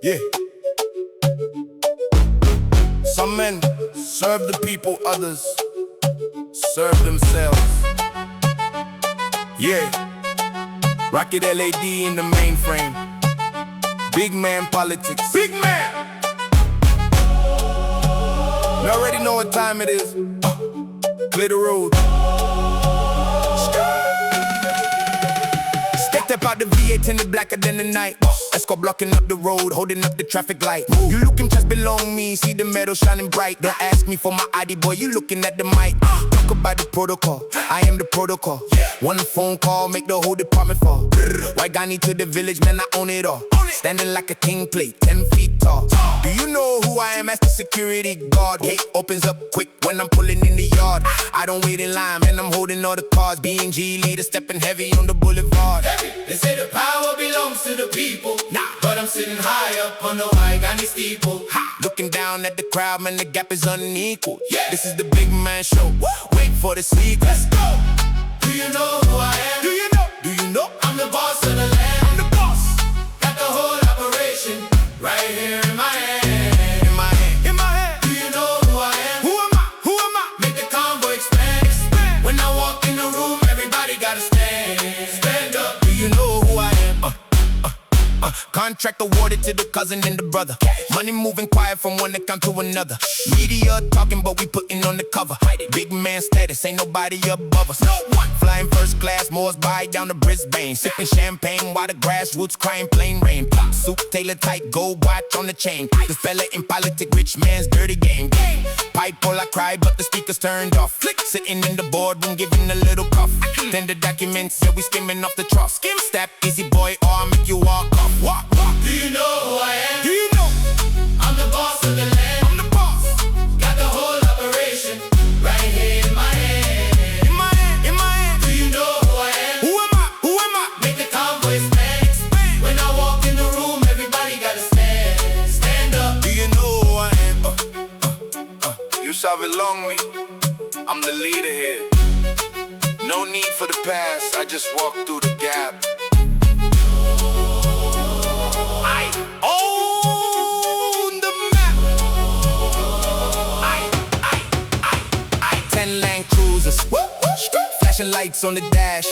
Yeah. Some men serve the people, others serve themselves. Yeah. Rocket L.A.D in the mainframe. Big man politics. Big man! You already know what time it is. Clear the road. Step out the V8 in the blacker than the night. Escort blocking up the road, holding up the traffic light. You looking just below me, see the metal shining bright. Don't ask me for my ID, boy, you looking at the mic. Talk about the protocol, I am the protocol. One phone call, make the whole department fall. White Ghani to the village, man, I own it all. Standing like a king plate, 10 feet tall. Do you know who I am as the security guard? Gate opens up quick when I'm pulling in the yard. I don't wait in line, man, I'm holding all the cars. PNG leader stepping heavy on the boulevard. They say the power belongs to the people. Nah, but I'm sitting high up on the White Ghani steeple. Looking down at the crowd, man, the gap is unequal. Yeah. This is the big man show. Wait for the sneak. Let's go. Do you know who I am? Do you know? Do you know? I'm the boss of the land. I'm the boss. Got the whole operation right here in my hand. In my hand. In my hand. Do you know who I am? Who am I? Who am I? Make the convoy expand. When I walk in the room, everybody gotta stand. Stand up. Do you know who I am? Contract awarded to the cousin and the brother. Money moving quiet from one account to another. Media talking, but we putting on the cover. Big man status, ain't nobody above us. Flying first class, Moore's by down to Brisbane. Sipping champagne while the grassroots crying plain rain. Suit tailor tight, gold watch on the chain. The fella in politics, rich man's dirty game. Pipe all I cry, but the speakers turned off. Sitting in the boardroom, giving a little cough. Then the documents said we skimming off the trough. Skim step, easy boy, or I'll make you walk off. Walk, walk. Do you know who I am? Do you know? I'm the boss of the land. I'm the boss. Got the whole operation right here in my hand. In my hand, in my hand. Do you know who I am? Who am I? Who am I? Make the convoy expand. When I walk in the room, everybody gotta stand. Stand up. Do you know who I am? You shall belong me. I'm the leader here. No need for the past, I just walk through the gap. I own the map. I 10 Land Cruisers, flashing lights on the dash.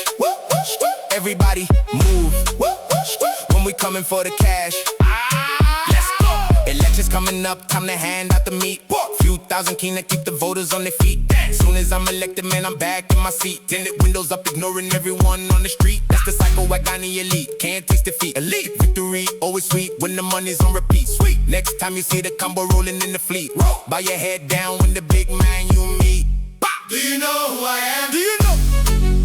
Everybody move when we coming for the cash. Let's go. Elections coming up, time to hand out the meat. Few thousand keen to keep the voters on their feet. Soon as I'm elected, man, I'm back in my seat. Tinted windows up, ignoring everyone on the street. That's the cycle, White Ghani elite. Can't taste defeat. Elite victory, always sweet when the money's on repeat. Sweet. Next time you see the combo rolling in the fleet, roll. Bow your head down when the big man you meet. Do you know who I am? Do you know?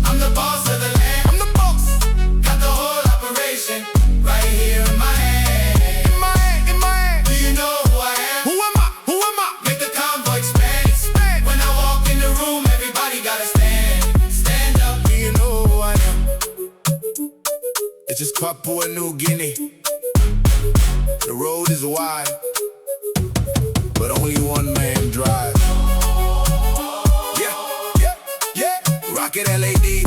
I'm the boss of the land. I'm the boss. Got the whole operation right here in my hand. In my hand, in my hand. Do you know who I am? Who am I? Who am I? Make the convoy expand. When I walk in the room, everybody gotta stand. Stand up. Do you know who I am? It's just Papua New Guinea. The road is wide, but only one man drives. Yeah, yeah, yeah. Rocket L.A.D.